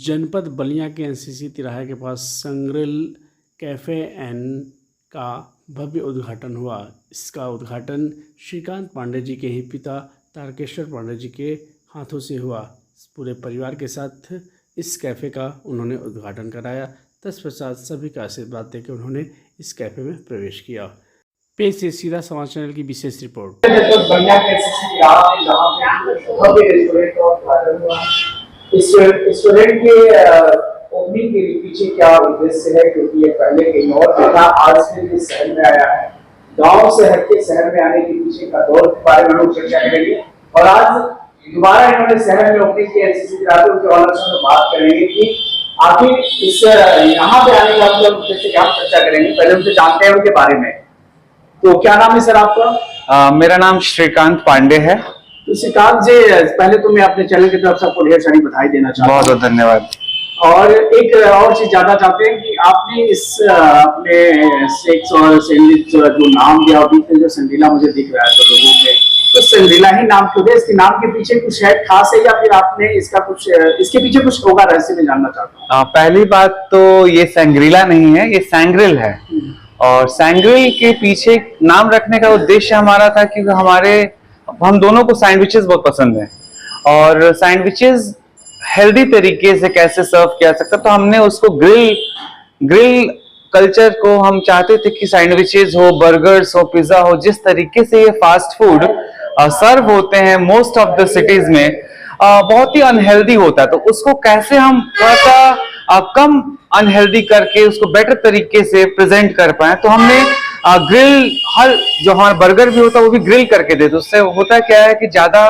जनपद बलिया के एनसीसी तिराहे के पास संग्रिल कैफ़े एंड का भव्य उद्घाटन हुआ। इसका उद्घाटन श्रीकांत पांडे जी के ही पिता तारकेश्वर पांडे जी के हाथों से हुआ। पूरे परिवार के साथ इस कैफ़े का उन्होंने उद्घाटन कराया। तत्पश्चात सभी का आशीर्वाद देकर उन्होंने इस कैफ़े में प्रवेश किया। पेश है सीधा समाचार चैनल की विशेष रिपोर्ट। स्टूडेंट के ओपनिंग के पीछे क्या उद्देश्य है, क्योंकि ये पहले कहीं और था, आज से शहर में आया है। गांव से हटके शहर में आने के पीछे का दौर के बारे में हम चर्चा करेंगे और आज दोबारा इन्होंने शहर में ओपनिंग की एनसीसी कराते उनके ऑनर से बात करेंगे कि आखिर इस यहाँ पे आने का मतलब उद्देश्य क्या, हम चर्चा करेंगे। पहले उनसे जानते हैं उनके बारे में। तो क्या नाम है सर आपका? मेरा नाम श्रीकांत पांडे है। तो श्रीकांत जी, पहले तो मैं अपने चैनल की तरफ से आपको ढेर सारी बधाई देना चाहता हूँ। बहुत बहुत धन्यवाद। और एक और चीज जानना चाहते हैं कि आपने इस अपने सेक्स और सैंडविच जो नाम दिया अभी जो संडीला मुझे दिख रहा है तो लोगों में, तो संडीला ही नाम क्यों दिया? इसके नाम के पीछे कुछ है खास है या फिर आपने इसका कुछ इसके पीछे कुछ होगा रहस्य में जानना चाहता हूँ। पहली बात तो ये सैंग्रीला नहीं है, ये सैंग्रिल है। और सैंग्रिल के पीछे नाम रखने का उद्देश्य हमारा था क्योंकि हम दोनों को सैंडविचेस बहुत पसंद है और सैंडविचेस हेल्दी तरीके से कैसे सर्व किया सकता, तो हमने उसको ग्रिल कल्चर को हम चाहते थे कि सैंडविचेस हो, बर्गर्स हो, पिज्जा हो, जिस तरीके से ये फास्ट फूड सर्व होते हैं मोस्ट ऑफ द सिटीज में बहुत ही अनहेल्दी होता है, तो उसको कैसे हम थोड़ा सा कम अनहेल्दी करके उसको बेटर तरीके से प्रेजेंट कर पाए। तो हमने ग्रिल, हर जो हमारा बर्गर भी होता है वो भी ग्रिल करके देते। उससे होता है क्या है कि ज्यादा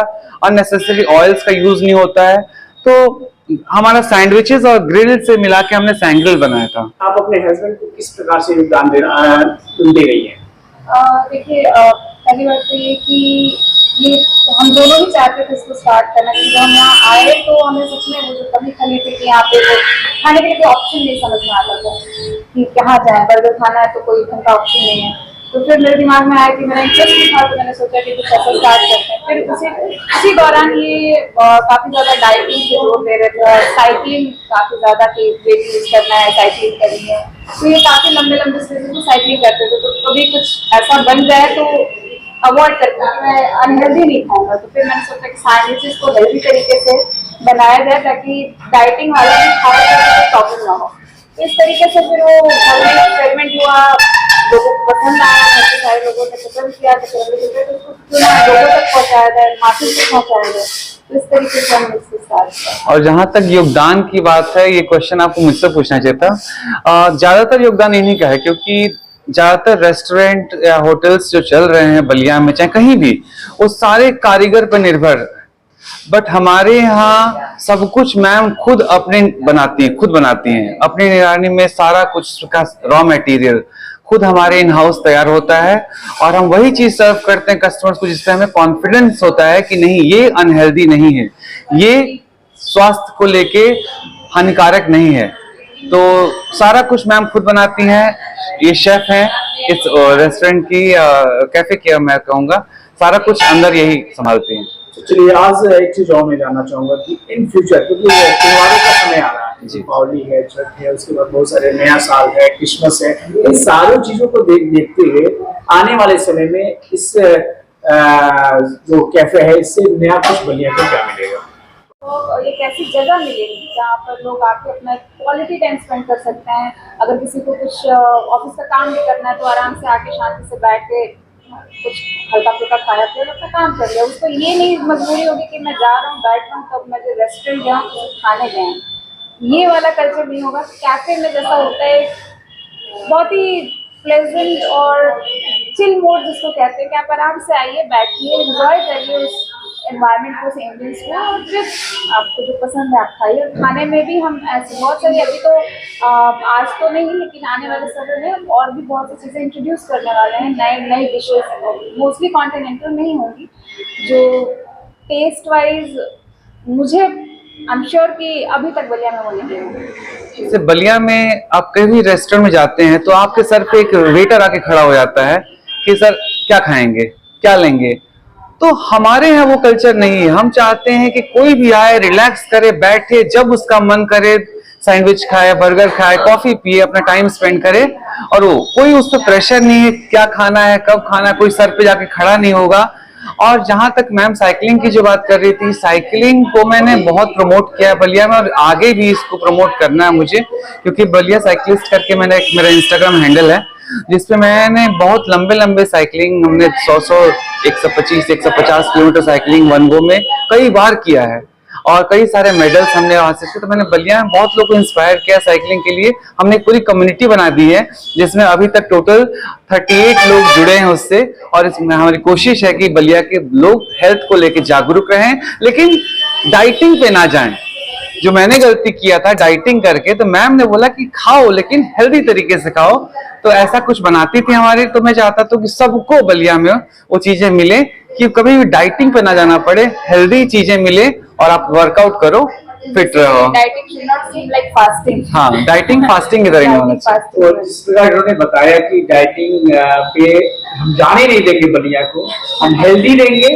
अननेसेसरी ऑयल्स का यूज नहीं होता है, तो हमारा सैंडविचेस और ग्रिल से मिला के हमने सैंग्रिल बनाया था। आप अपने हस्बैंड को किस प्रकार से योगदान दे रही है? देखिए, पहली बात तो ये कि ये हम दोनों ही चाहते थे इसको स्टार्ट करना, क्योंकि हम यहाँ आए तो हमें सच में वो जो कभी खली थी कि यहाँ पे तो खाने के लिए कोई ऑप्शन नहीं समझ में आता था कि कहाँ जाए। बर्गर खाना है तो कोई ढंग का ऑप्शन नहीं है। तो फिर मेरे दिमाग में आया कि मेरा इंटरेस्ट भी था, तो मैंने सोचा कि कुछ ऐसा स्टार्ट करते हैं। फिर उसी दौरान ये काफ़ी ज़्यादा डाइटिंग पे जोर दे रहे थे, साइकिलिंग काफ़ी ज़्यादा कि वेट यूज करना है, साइकिलिंग करनी है। तो ये काफ़ी लंबे स्टेज में साइकिलिंग करते थे, तो कभी कुछ ऐसा बन जाए तो अवॉइड करते हैं, मैं अनहेल्दी नहीं खाऊंगा। तो फिर मैंने सोचा कि सैंडविचेस को हेल्दी तरीके से बनाया जाए ताकि डाइटिंग वाला भी खाए तो प्रॉब्लम ना हो। तो इस तरीके से फिर वो एक्सपेरिमेंट हुआ, लोगों को पसंद आया, बहुत सारे लोगों ने पसंद किया, तो लोगों तक पहुँचाया जाए, मार्केट तक पहुँचाया जाए। तो इस तरीके से हमने इसको स्टार्ट किया। और जहां तक योगदान की बात है, ये क्वेश्चन आपको मुझसे पूछना चाहिए था। ज्यादातर योगदान इन्हीं का है क्योंकि ज्यादातर रेस्टोरेंट या होटल्स जो चल रहे हैं बलिया में चाहे कहीं भी, वो सारे कारीगर पर निर्भर। बट हमारे यहाँ सब कुछ मैम खुद बनाती हैं अपनी निगरानी में। सारा कुछ का रॉ मटेरियल खुद हमारे इन हाउस तैयार होता है और हम वही चीज सर्व करते हैं कस्टमर्स को जिससे हमें कॉन्फिडेंस होता है कि नहीं, ये अनहेल्दी नहीं है, ये स्वास्थ्य को लेके हानिकारक नहीं है। तो सारा कुछ मैम खुद बनाती हैं। ये शेफ हैं इस रेस्टोरेंट की, कैफे की मैं कहूँगा, सारा कुछ अंदर यही संभालती हैं। तो चलिए, आज एक चीज और मैं जानना चाहूंगा कि इन फ्यूचर, क्योंकि त्योहारों का समय आ रहा है, दीपावली है, छठ है, उसके बाद बहुत सारे नया साल है, क्रिसमस है, इन सारी चीजों को देखते हुए आने वाले समय में इस जो कैफे है इससे नया कुछ बलिया को क्या मिलेगा? तो एक ऐसी जगह मिलेगी जहाँ पर लोग आके अपना क्वालिटी टाइम स्पेंड कर सकते हैं। अगर किसी को कुछ ऑफिस का काम भी करना है तो आराम से आके शांति से बैठ के कुछ हल्का फुल्का खाया पिया अपना काम कर लिया। उसको ये नहीं मजबूरी होगी कि मैं जा रहा हूँ, बैठ रहा हूँ, तब मैं जो रेस्टोरेंट गया हूँ खाने गए हैं, ये वाला कल्चर नहीं होगा। कैफे में जैसा होता है बहुत ही प्लेजेंट और चिल मोड जिसको कहते हैं कि आप आराम से आइए, बैठिए, एंजॉय करिए उस एनवायरनमेंट को, उस एम्बियंस को, और फिर आपको जो पसंद है आप खाइए। और खाने में भी हम ऐसे बहुत सारी, अभी तो आज तो नहीं, लेकिन आने वाले समय में और भी बहुत सी चीज़ें इंट्रोड्यूस करने वाले हैं, नई डिशेज, मोस्टली कॉन्टिनेंटल नहीं होंगी, जो टेस्ट वाइज मुझे आई एम श्योर कि अभी तक बलिया में वो नहीं होंगी। जैसे बलिया में आप कहीं भी रेस्टोरेंट में जाते हैं तो आपके सर पे एक वेटर आके खड़ा हो जाता है कि सर क्या खाएंगे, क्या लेंगे। तो हमारे यहाँ वो कल्चर नहीं है। हम चाहते हैं कि कोई भी आए, रिलैक्स करे, बैठे, जब उसका मन करे सैंडविच खाए, बर्गर खाए, कॉफी पिए, अपना टाइम स्पेंड करे, और वो कोई उस पर प्रेशर नहीं है क्या खाना है, कब खाना है, कोई सर पे जाके खड़ा नहीं होगा। और जहां तक मैम साइकिलिंग की जो बात कर रही थी, साइकिलिंग को मैंने बहुत प्रमोट किया है बलिया में, और आगे भी इसको प्रमोट करना है मुझे, क्योंकि बलिया साइकिलिस्ट करके मेरा इंस्टाग्राम हैंडल है, जिसपे मैंने बहुत लंबे लंबे साइकिलिंग, हमने 100 125 150 किलोमीटर साइकिलिंग वन गो में कई बार किया है, और कई सारे मेडल्स हमने हासिल किए। तो मैंने बलिया में बहुत लोगों को इंस्पायर किया साइकिलिंग के लिए। हमने एक पूरी कम्युनिटी बना दी है, जिसमें अभी तक टोटल 38 लोग जुड़े हैं उससे, और इसमें हमारी कोशिश है कि बलिया के लोग हेल्थ को लेकर जागरूक रहें, लेकिन डाइटिंग पे ना जाएं। जो मैंने गलती किया था डाइटिंग करके, तो मैम ने बोला कि खाओ लेकिन हेल्दी तरीके से खाओ, तो ऐसा कुछ बनाती थी हमारी। तो मैं चाहता था कि सबको बलिया में वो चीजें मिले, कि कभी भी डाइटिंग पे ना जाना पड़े, हेल्दी चीजें मिले, और आप वर्कआउट करो, फिट रहो। Dieting should not seem like fasting. हाँ, डाइटिंग फास्टिंग की तरह नहीं होना चाहिए। और जिस प्रकार इन्होंने बताया कि डाइटिंग पे हम जाने नहीं देंगे बलिया को, हम हेल्दी रहेंगे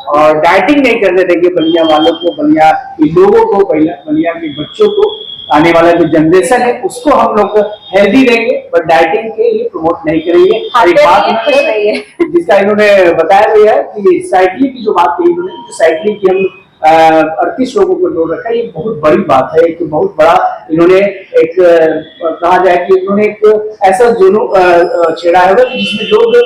और डाइटिंग नहीं करने देंगे बलिया वालों को, बलिया के लोगों को, बलिया के बच्चों को, आने वाला जो जनरेशन है उसको हम लोग हेल्दी रहेंगे, बट डाइटिंग के लिए प्रमोट नहीं करेंगे। एक बात जिसका इन्होंने बताया भी है कि साइकिलिंग की जो बात कही इन्होंने, तो साइकिलिंग की हम 38 लोगों को जोड़ रखा है, ये बहुत बड़ी बात है। एक बहुत बड़ा इन्होंने एक कहा जाए कि इन्होंने एक ऐसा जुनून छेड़ा है जिसमें लोग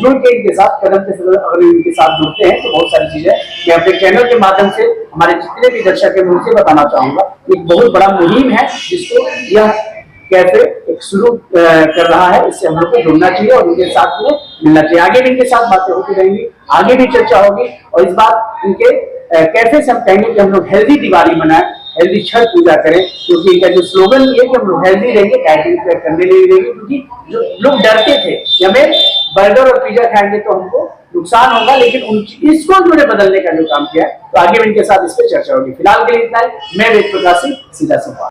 जुड़ के इनके साथ कदम से कदम अगर इनके साथ जुड़ते हैं तो बहुत सारी चीजें मैं अपने चैनल के माध्यम से हमारे जितने भी दर्शक हैं उनसे बताना चाहूंगा। एक बहुत बड़ा मुहिम है जिसको यह कैफे एक शुरू कर रहा है, इससे हम लोग को जुड़ना चाहिए और उनके साथ में मिलना चाहिए। आगे भी इनके साथ बातें होती रहेंगी, आगे भी चर्चा होगी, और इस बार इनके कैफे से हम कहेंगे कि हम लोग हेल्दी दिवाली मनाएं, हेल्दी छठ पूजा करें, क्योंकि इनका जो स्लोगन ये कि हम लोग हेल्दी रहेंगे, डाइटिंग करने नहीं रहेंगे, क्योंकि जो लोग डरते थे कि हमें बर्गर और पिज्जा खाएंगे तो हमको नुकसान होगा, लेकिन इसको उन्होंने बदलने का जो काम किया है, तो आगे भी इनके साथ इस पर चर्चा होगी। फिलहाल के लिए इतना ही। मैं वेद प्रकाश सिंह, सीधा संवाद।